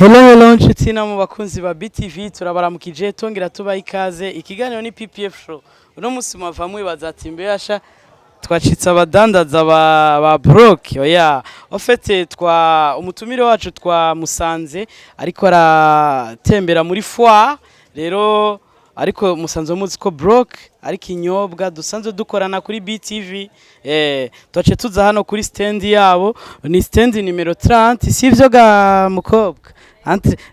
Hello nshuti na mu bakunzi ba BTV turabaramukije tongera tubaha ikaze ikiganiro ni PPF show uno musi mwava mwibaza ati mbeyasha twacitse abadandaza ba Brock oya ofete umutumire wacu musanze ariko aratembera muri foire rero ariko musanze muzi ko Brock ari kinyobwa dusanzwe dukorana kuri BTV twace tuza hano kuri stand yabo ni stand numero 30 sivyo ga mukobwa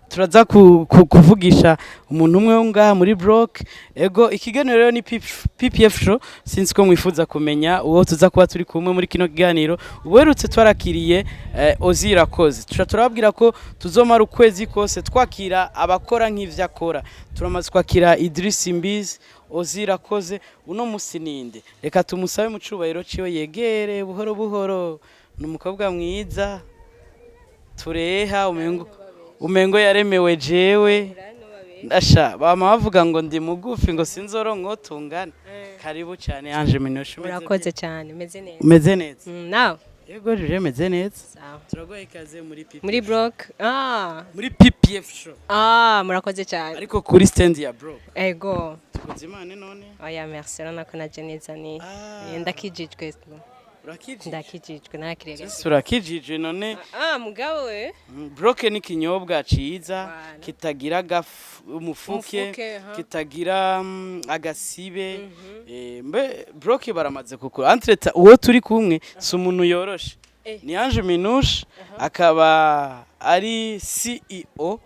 turaza kuvugisha umuntu umwe ngaha muri Brock ego ikiganiro rero ni PPF show sinzi ko mwifuza kumenya uwo tuza kuba turi kumwe muri kino kiganiro uberutse twarakiriye Ozirakoze turababwira ko tuzomara ukwezi kose twakira abakora nk'ivyo akora turamaze kwakira Idris Mbizi Ozirakoze uno musi ninde reka tumusabe mu cubahiro ciwe yegere buhoro buhoro numukobwa mwiza tureha umengo yaremewe jewe ndasha bama bavuga ngo ndi mugufi ngo sinzoronko tungana karibu cyane Ange Minosho urakoze cyane meze neza nawe yego je meze neza turagoye ikaze muri Brock muri PPF show murakoze cyane ariko kuri stand ya Brock ego tukuzimane none oya merci nako naje neza ni ndakijijwe ndakijijwe nakirega urakijijwe none mugabo we Brock ni kinyobwa ciza kitagira umufuke kitagira agasibe mbe Brock baramaze kukura entreta uwo turi kumwe si umuntu yoroshe ni Ange Minouche akaba ari CEO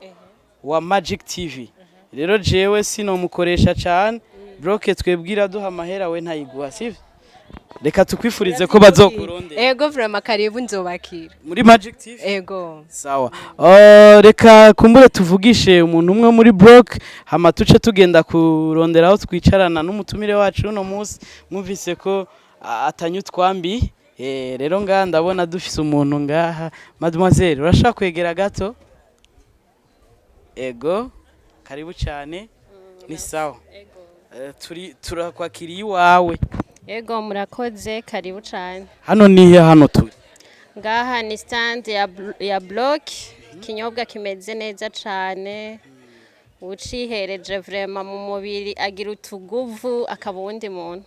wa Magic TV rero jewe sino mukoresha cyane Brock twebwira duha amahera we ntayiguha sivyo reka tukwifurize ko bazokuronde ego vraiment karibu nzobakira muri Magic TV ego sawa reka kumbure tuvugishe umuntu umwe muri Brock hama tuce tugenda kuronderaho twicarana n'umutumire wacu uno munsi mwumvise ko atanyutwambi rero ngaha ndabona dufise umuntu ngaha mademoiselle urashaka kwegera gato ego karibu cyane ni sawa turakwakiriye iwawe ego murakoze karibu cyane hano nihe hano turi ngaha ni stand ya Brock kinyobwa kimeze neza cyane ucihereje vraiment mu mubiri agira utuguvu akaba uwundi muntu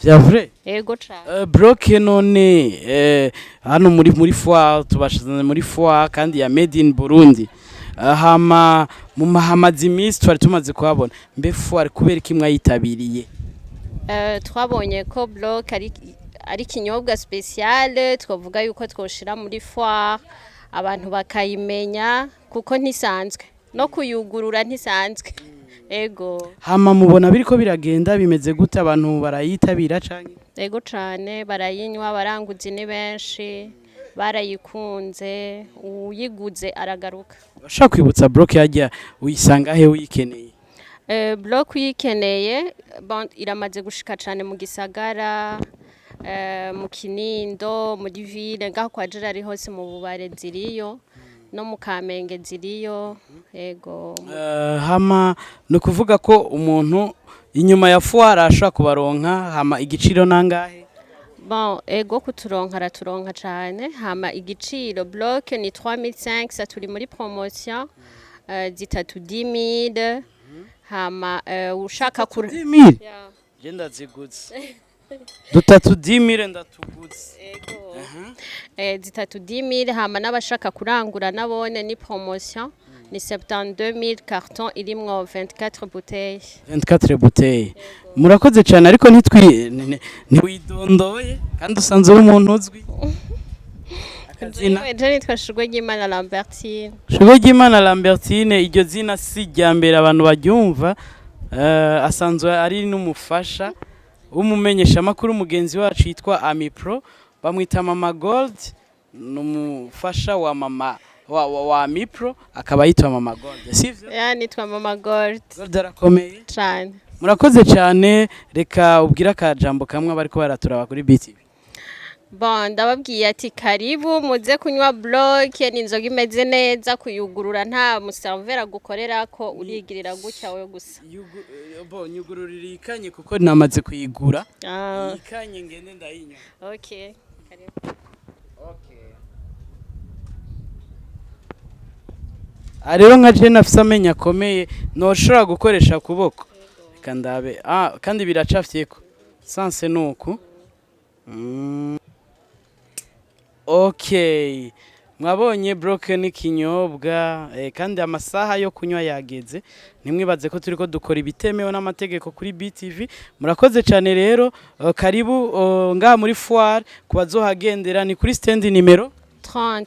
vya vrai ego cyane Brock none hano muri foire tubashizana muri foire kandi ya made in Burundi hama mu mahamazi imisi twari tumaze kuhabona mbe foire kubera kimwe yitabiriye twabonye ko Brock ari kinyobwa special twavuga yuko twoshira muri foire abantu bakayimenya kuko ntisanzwe no kuyugurura ntisanzwe ego hama mubona biriko biragenda bimeze gute abantu barayitabira canke ego cane barayinywa baranguzi ni benshi barayikunze uyiguze aragaruka bashaka kwibutsa Brock yajya uyisanga he uyikeneye Brock uyikeneye iramaze gushika cyane mu gisagara mu Kinindo muri ville ngaho kwa Gerard hose mu bubare ziriyo no mu Kamenge ziriyo ego hama no kuvuga ko umuntu inyuma ya foire ashaka kubaronka hama igiciro nangahe ego kuturonka araturonka cyane hama igiciro Brock ni 3500 turi muri promotion zitatu 10000 hama ushaka kura 10000 genda zigutse dutatu 10000 ndatugutse ego zitatu 10000 hama n'abashaka kurangura nabone ni promotion ni 72000 carton irimwo 24 bouteilles 24 bouteilles murakoze cyane ariko ntiwidondoye kandi usanze uri umuntu uzwi akazina je nitwa Shugwegimana Lambertine Shugwegimana Lambertine iryo zina si rya mbere abantu baryumva asanzwe ari n'umufasha umumenyesha makuru mugenzi wacu yitwa Amipro bamwita Mama Gold numufasha wa mama wa Amipro akaba yitwa Mama Gold sivyo nitwa Mama Gold arakomeye cyane murakoze cyane reka ubwira akajambo kamwe bariko baraturaba kuri BTV ndababwiye ati karibu muze kunywa Brock ni inzoga imeze neza kuyugurura nta muservera gukorera ko urigirira gutya we gusa nyugururira ikanye kuko namaze kuyigura ikanye ngende ndayinywa karibu rero nka je nafise amenyo akomeye noshobora gukoresha kuboko reka ndabe kandi biracafyeko sanse nuku okay mwabonye broken ikinyobwa kandi amasaha yo kunywa yageze nimwibaze ko turiko dukora ibitemewe n'amategeko kuri BTV murakoze cyane rero karibu ngaha muri foire kubazohagendera ni kuri stand nimero 30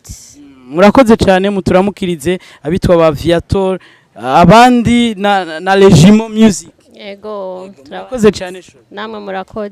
murakoze cyane muturamukirize abitwa ba Viator abandi na Regimo Music yego murakoze cyane namwe murakoze